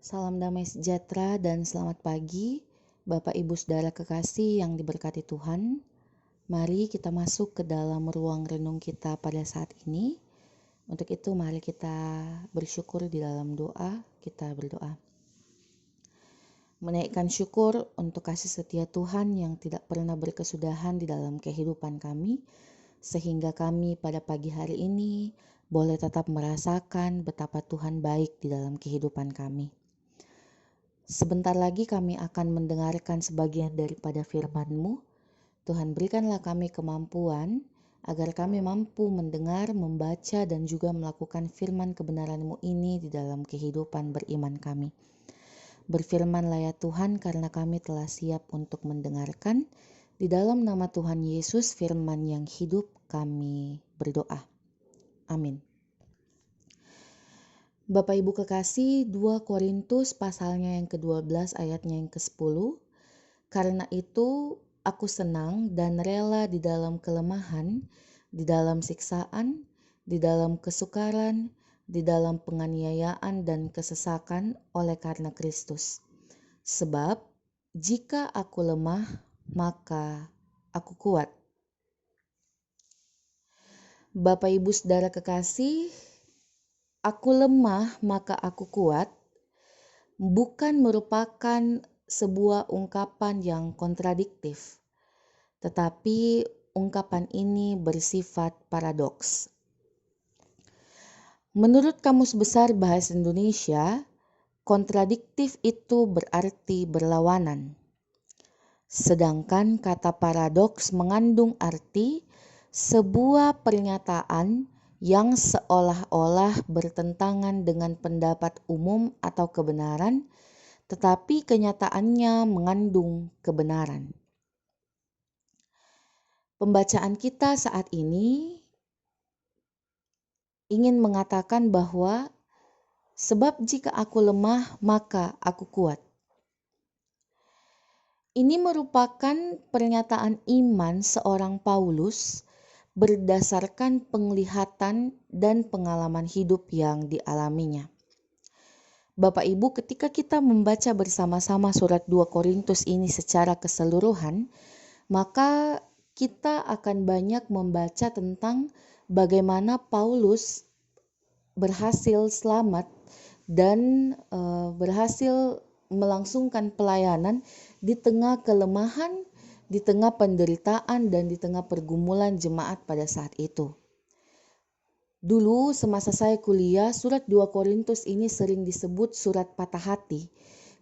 Salam damai sejahtera dan selamat pagi, Bapak Ibu Saudara kekasih yang diberkati Tuhan. Mari kita masuk ke dalam ruang renung kita pada saat ini. Untuk itu mari kita bersyukur di dalam doa, kita berdoa. Menaikkan syukur untuk kasih setia Tuhan yang tidak pernah berkesudahan di dalam kehidupan kami, sehingga kami pada pagi hari ini boleh tetap merasakan betapa Tuhan baik di dalam kehidupan kami. Sebentar lagi kami akan mendengarkan sebagian daripada firman-Mu. Tuhan, berikanlah kami kemampuan agar kami mampu mendengar, membaca, dan juga melakukan firman kebenaran-Mu ini di dalam kehidupan beriman kami. Berfirmanlah ya Tuhan, karena kami telah siap untuk mendengarkan. Di dalam nama Tuhan Yesus, firman yang hidup, kami berdoa. Amin. Bapak Ibu kekasih, 2 Korintus pasalnya yang ke-12 ayatnya yang ke-10. Karena itu aku senang dan rela di dalam kelemahan, di dalam siksaan, di dalam kesukaran, di dalam penganiayaan dan kesesakan oleh karena Kristus. Sebab jika aku lemah, maka aku kuat. Bapak Ibu Saudara kekasih, aku lemah maka aku kuat bukan merupakan sebuah ungkapan yang kontradiktif, tetapi ungkapan ini bersifat paradoks. Menurut Kamus Besar Bahasa Indonesia, kontradiktif itu berarti berlawanan. Sedangkan kata paradoks mengandung arti sebuah pernyataan yang seolah-olah bertentangan dengan pendapat umum atau kebenaran, tetapi kenyataannya mengandung kebenaran. Pembacaan kita saat ini ingin mengatakan bahwa sebab jika aku lemah, maka aku kuat. Ini merupakan pernyataan iman seorang Paulus berdasarkan penglihatan dan pengalaman hidup yang dialaminya. Bapak Ibu, ketika kita membaca bersama-sama surat 2 Korintus ini secara keseluruhan, maka kita akan banyak membaca tentang bagaimana Paulus berhasil selamat dan berhasil melangsungkan pelayanan di tengah kelemahan, di tengah penderitaan, dan di tengah pergumulan jemaat pada saat itu. Dulu semasa saya kuliah, surat 2 Korintus ini sering disebut surat patah hati,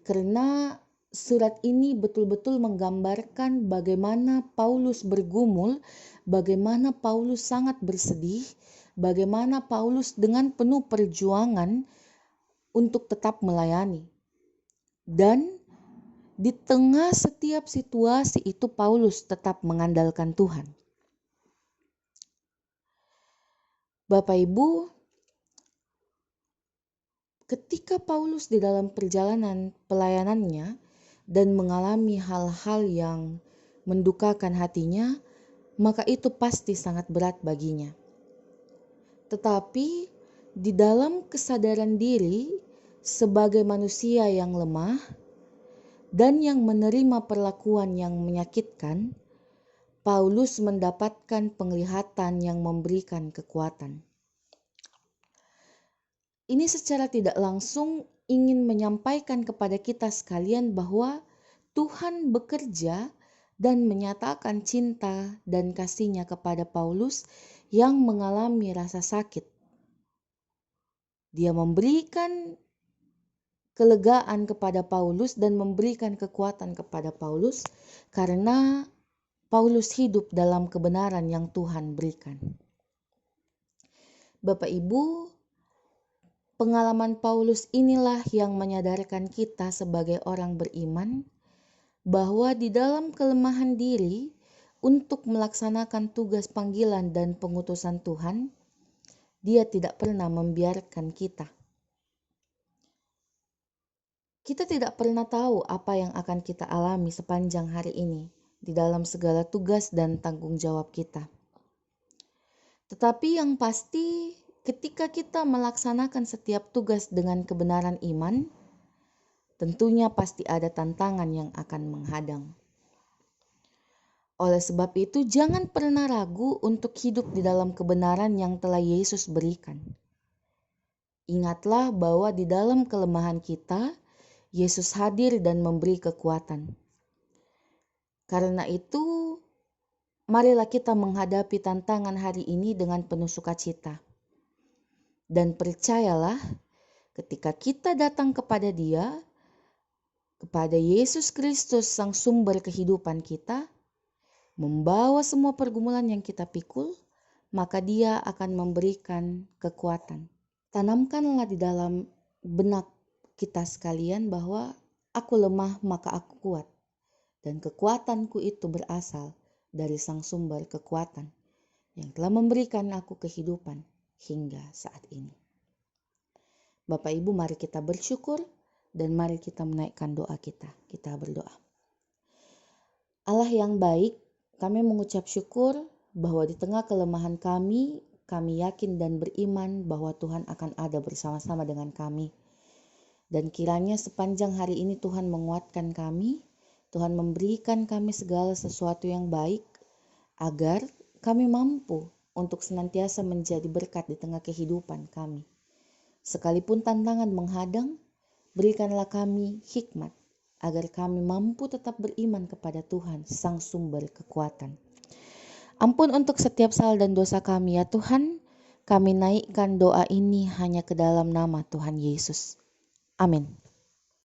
karena surat ini betul-betul menggambarkan bagaimana Paulus bergumul, bagaimana Paulus sangat bersedih, bagaimana Paulus dengan penuh perjuangan untuk tetap melayani. Dan di tengah setiap situasi itu Paulus tetap mengandalkan Tuhan. Bapak Ibu, ketika Paulus di dalam perjalanan pelayanannya dan mengalami hal-hal yang mendukakan hatinya, maka itu pasti sangat berat baginya. Tetapi di dalam kesadaran diri sebagai manusia yang lemah dan yang menerima perlakuan yang menyakitkan, Paulus mendapatkan penglihatan yang memberikan kekuatan. Ini secara tidak langsung ingin menyampaikan kepada kita sekalian bahwa Tuhan bekerja dan menyatakan cinta dan kasih-Nya kepada Paulus yang mengalami rasa sakit. Dia memberikan kelegaan kepada Paulus dan memberikan kekuatan kepada Paulus karena Paulus hidup dalam kebenaran yang Tuhan berikan. Bapak Ibu, pengalaman Paulus inilah yang menyadarkan kita sebagai orang beriman bahwa di dalam kelemahan diri untuk melaksanakan tugas panggilan dan pengutusan Tuhan, Dia tidak pernah membiarkan kita. Kita tidak pernah tahu apa yang akan kita alami sepanjang hari ini di dalam segala tugas dan tanggung jawab kita. Tetapi yang pasti, ketika kita melaksanakan setiap tugas dengan kebenaran iman, tentunya pasti ada tantangan yang akan menghadang. Oleh sebab itu, jangan pernah ragu untuk hidup di dalam kebenaran yang telah Yesus berikan. Ingatlah bahwa di dalam kelemahan kita, Yesus hadir dan memberi kekuatan. Karena itu, marilah kita menghadapi tantangan hari ini dengan penuh sukacita. Dan percayalah, ketika kita datang kepada Dia, kepada Yesus Kristus sang sumber kehidupan kita, membawa semua pergumulan yang kita pikul, maka Dia akan memberikan kekuatan. Tanamkanlah di dalam benak kita sekalian bahwa aku lemah maka aku kuat. Dan kekuatanku itu berasal dari sang sumber kekuatan yang telah memberikan aku kehidupan hingga saat ini. Bapak Ibu, mari kita bersyukur dan mari kita menaikkan doa kita. Kita berdoa. Allah yang baik, kami mengucap syukur bahwa di tengah kelemahan kami yakin dan beriman bahwa Tuhan akan ada bersama-sama dengan kami. Dan kiranya sepanjang hari ini Tuhan menguatkan kami, Tuhan memberikan kami segala sesuatu yang baik, agar kami mampu untuk senantiasa menjadi berkat di tengah kehidupan kami. Sekalipun tantangan menghadang, berikanlah kami hikmat, agar kami mampu tetap beriman kepada Tuhan, sang sumber kekuatan. Ampun untuk setiap salah dan dosa kami ya Tuhan, kami naikkan doa ini hanya ke dalam nama Tuhan Yesus. Amin.